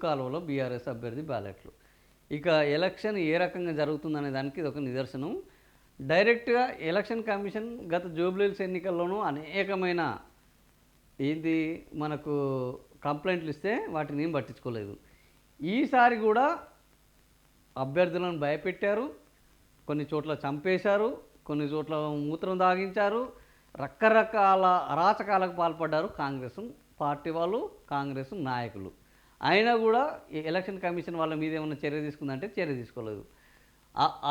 కాలువలో బీఆర్ఎస్ అభ్యర్థి బ్యాలెట్లు. ఇక ఎలక్షన్ ఏ రకంగా జరుగుతుందనే దానికి ఇది ఒక నిదర్శనం. డైరెక్ట్గా ఎలక్షన్ కమిషన్ గత జూబ్లీహిల్స్ ఎన్నికల్లోనూ అనేకమైన ఏంది మనకు కంప్లైంట్లు ఇస్తే వాటిని ఏం పట్టించుకోలేదు. ఈసారి కూడా అభ్యర్థులను భయపెట్టారు, కొన్ని చోట్ల చంపేశారు, కొన్ని చోట్ల మూత్రం దాగించారు, రకరకాల అరాచకాలకు పాల్పడ్డారు కాంగ్రెస్ పార్టీ వాళ్ళు, కాంగ్రెస్ నాయకులు. అయినా కూడా ఎలక్షన్ కమిషన్ వాళ్ళ మీద ఏమైనా చర్య తీసుకుందంటే చర్య తీసుకోలేదు.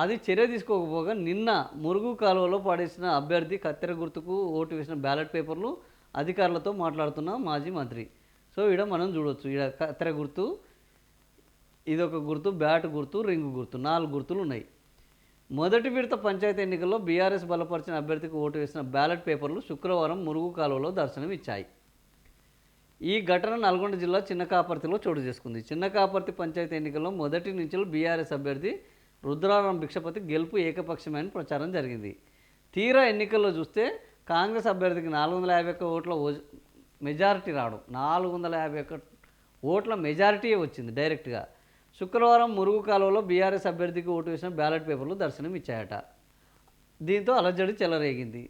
అది చర్య తీసుకోకపోగా నిన్న మురుగు కాలువలో పడేసిన అభ్యర్థి కత్తెర గుర్తుకు ఓటు వేసిన బ్యాలెట్ పేపర్లు అధికారులతో మాట్లాడుతున్న మాజీ మంత్రి. సో ఇక్కడ మనం చూడవచ్చు, ఇక్కడ కత్తెర గుర్తు, ఇదొక గుర్తు, బ్యాట్ గుర్తు, రింగు గుర్తు, 4 గుర్తులు ఉన్నాయి. మొదటి విడత పంచాయతీ ఎన్నికల్లో బీఆర్ఎస్ బలపరిచిన అభ్యర్థికి ఓటు వేసిన బ్యాలెట్ పేపర్లు శుక్రవారం మురుగు కాలువలో దర్శనం ఇచ్చాయి. ఈ ఘటన నల్గొండ జిల్లా చిన్నకాపర్తిలో చోటు చేసుకుంది. చిన్నకాపర్తి పంచాయతీ ఎన్నికల్లో మొదటి నుంచి బీఆర్ఎస్ అభ్యర్థి రుద్రారం భిక్షపతి గెలుపు ఏకపక్షమైన ప్రచారం జరిగింది. తీరా ఎన్నికల్లో చూస్తే కాంగ్రెస్ అభ్యర్థికి 451 ఓట్ల మెజారిటీ రావడం, 451 ఓట్ల మెజారిటీయే వచ్చింది డైరెక్ట్గా. శుక్రవారం మురుగు కాలువలో బీఆర్ఎస్ అభ్యర్థికి ఓటు వేసిన బ్యాలెట్ పేపర్లు దర్శనం ఇచ్చాయట. దీంతో అలజడి చెలరేగింది.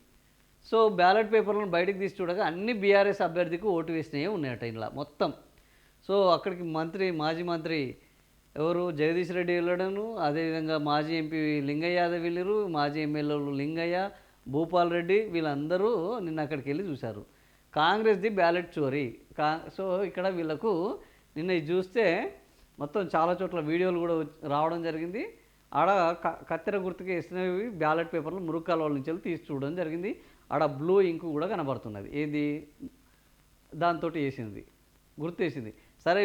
సో బ్యాలెట్ పేపర్లను బయటకు తీసి చూడగా అన్ని బీఆర్ఎస్ అభ్యర్థికి ఓటు వేసినవి ఉన్నాయట ఇలా మొత్తం. సో అక్కడికి మాజీ మంత్రి ఎవరు జగదీష్ రెడ్డి వెళ్ళడను, అదేవిధంగా మాజీ ఎంపీ లింగయ్య యాదవ్ వెళ్ళారు, మాజీ ఎమ్మెల్యేలు లింగయ్య, భూపాల్ రెడ్డి, వీళ్ళందరూ నిన్న అక్కడికి వెళ్ళి చూశారు. కాంగ్రెస్ది బ్యాలెట్ చోరీ. సో ఇక్కడ వీళ్ళకు నిన్న ఇది చూస్తే మొత్తం చాలా చోట్ల వీడియోలు కూడా రావడం జరిగింది. ఆడ కత్తెర గుర్తుకి వేసినవి బ్యాలెట్ పేపర్లు మురుగు కాలువల నుంచి తీసి చూడడం జరిగింది. ఆడ బ్లూ ఇంకు కూడా కనబడుతున్నది, ఏది దాంతో వేసింది, గుర్తు వేసింది. సరే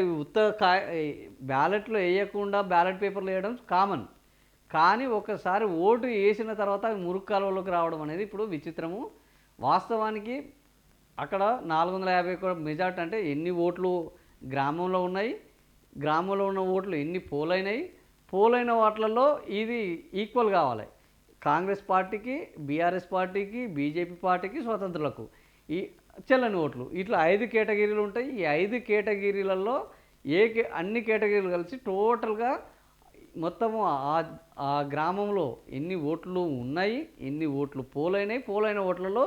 బ్యాలెట్లో వేయకుండా బ్యాలెట్ పేపర్లు వేయడం కామన్, కానీ ఒకసారి ఓటు వేసిన తర్వాత అవి మురుగు కాలువలోకి రావడం అనేది ఇప్పుడు విచిత్రము. వాస్తవానికి అక్కడ 451 మెజార్టీ అంటే ఎన్ని ఓట్లు గ్రామంలో ఉన్నాయి, గ్రామంలో ఉన్న ఓట్లు ఎన్ని పోలైనాయి, పోలైన వాటిలలో ఇది ఈక్వల్ కావాలి. కాంగ్రెస్ పార్టీకి, బీఆర్ఎస్ పార్టీకి, బీజేపీ పార్టీకి, స్వతంత్రులకు ఈ చెల్లని ఓట్లు ఇట్లా 5 కేటగిరీలు ఉంటాయి. ఈ 5 కేటగిరీలలో అన్ని కేటగిరీలు కలిసి టోటల్గా మొత్తము ఆ గ్రామంలో ఎన్ని ఓట్లు ఉన్నాయి, ఎన్ని ఓట్లు పోలైనాయి, పోలైన ఓట్లలో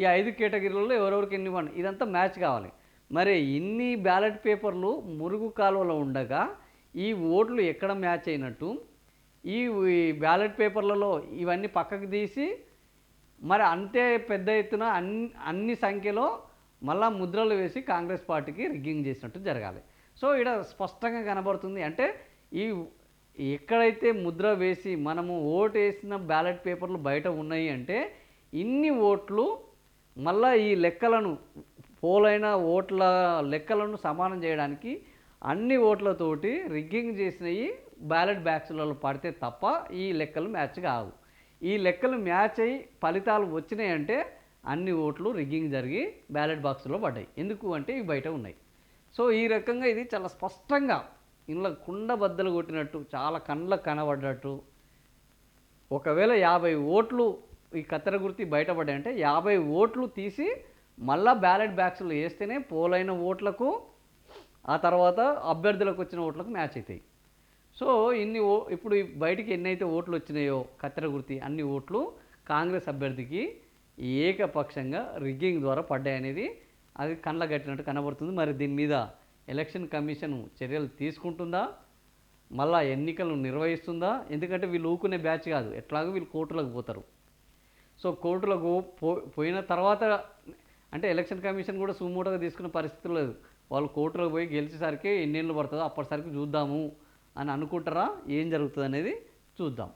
ఈ 5 కేటగిరీలలో ఎవరెవరికి ఎన్ని వన్ ఇదంతా మ్యాచ్ కావాలి. మరి ఇన్ని బ్యాలెట్ పేపర్లు మురుగు కాలువలో ఉండగా ఈ ఓట్లు ఎక్కడ మ్యాచ్ అయినట్టు, ఈ బ్యాలెట్ పేపర్లలో ఇవన్నీ పక్కకు తీసి మరి అంతే పెద్ద ఎత్తున అన్ని సంఖ్యలో మళ్ళా ముద్రలు వేసి కాంగ్రెస్ పార్టీకి రిగ్గింగ్ చేసినట్టు జరగాలి. సో ఇక్కడ స్పష్టంగా కనబడుతుంది. అంటే ఎక్కడైతే ముద్ర వేసి మనము ఓటు వేసిన బ్యాలెట్ పేపర్లు బయట ఉన్నాయి అంటే ఇన్ని ఓట్లు మళ్ళీ ఈ లెక్కలను పోలైన ఓట్ల లెక్కలను సమానం చేయడానికి అన్ని ఓట్లతోటి రిగ్గింగ్ చేసినవి బ్యాలెట్ బ్యాక్స్లలో పడితే తప్ప ఈ లెక్కలు మ్యాచ్ కావు. ఈ లెక్కలు మ్యాచ్ అయ్యి ఫలితాలు వచ్చినాయంటే అన్ని ఓట్లు రిగ్గింగ్ జరిగి బ్యాలెట్ బాక్స్లో పడ్డాయి. ఎందుకు అంటే ఇవి బయట ఉన్నాయి. సో ఈ రకంగా ఇది చాలా స్పష్టంగా ఇంట్లో కుండ బద్దలు కొట్టినట్టు, చాలా కళ్ళకు కనబడ్డట్టు. ఒకవేళ 50 ఓట్లు ఈ కత్తెర గుర్తి బయటపడ్డాయంటే 50 ఓట్లు తీసి మళ్ళా బ్యాలెట్ బ్యాక్స్లో వేస్తేనే పోలైన ఓట్లకు ఆ తర్వాత అభ్యర్థులకు వచ్చిన ఓట్లకు మ్యాచ్ అవుతాయి. సో ఇప్పుడు బయటికి ఎన్నైతే ఓట్లు వచ్చినాయో కత్తెర గుర్తి అన్ని ఓట్లు కాంగ్రెస్ అభ్యర్థికి ఏకపక్షంగా రిగ్గింగ్ ద్వారా పడ్డాయనేది అది కళ్ళ కట్టినట్టు కనబడుతుంది. మరి దీని మీద ఎలక్షన్ కమిషన్ చర్యలు తీసుకుంటుందా, మళ్ళా ఎన్నికలు నిర్వహిస్తుందా? ఎందుకంటే వీళ్ళు ఊకునే బ్యాచ్ కాదు, ఎట్లాగో వీళ్ళు కోర్టులకు పోతారు. సో కోర్టులకు పోయిన తర్వాత అంటే ఎలక్షన్ కమిషన్ కూడా సుమోటోగా తీసుకునే పరిస్థితి లేదు. వాళ్ళు కోర్టులకు పోయి గెలిచేసరికి ఎన్నేళ్ళు పడుతుందో అప్పటిసరికి చూద్దాము అని అనుకుంటారా, ఏం జరుగుతుంది అనేది చూద్దాం.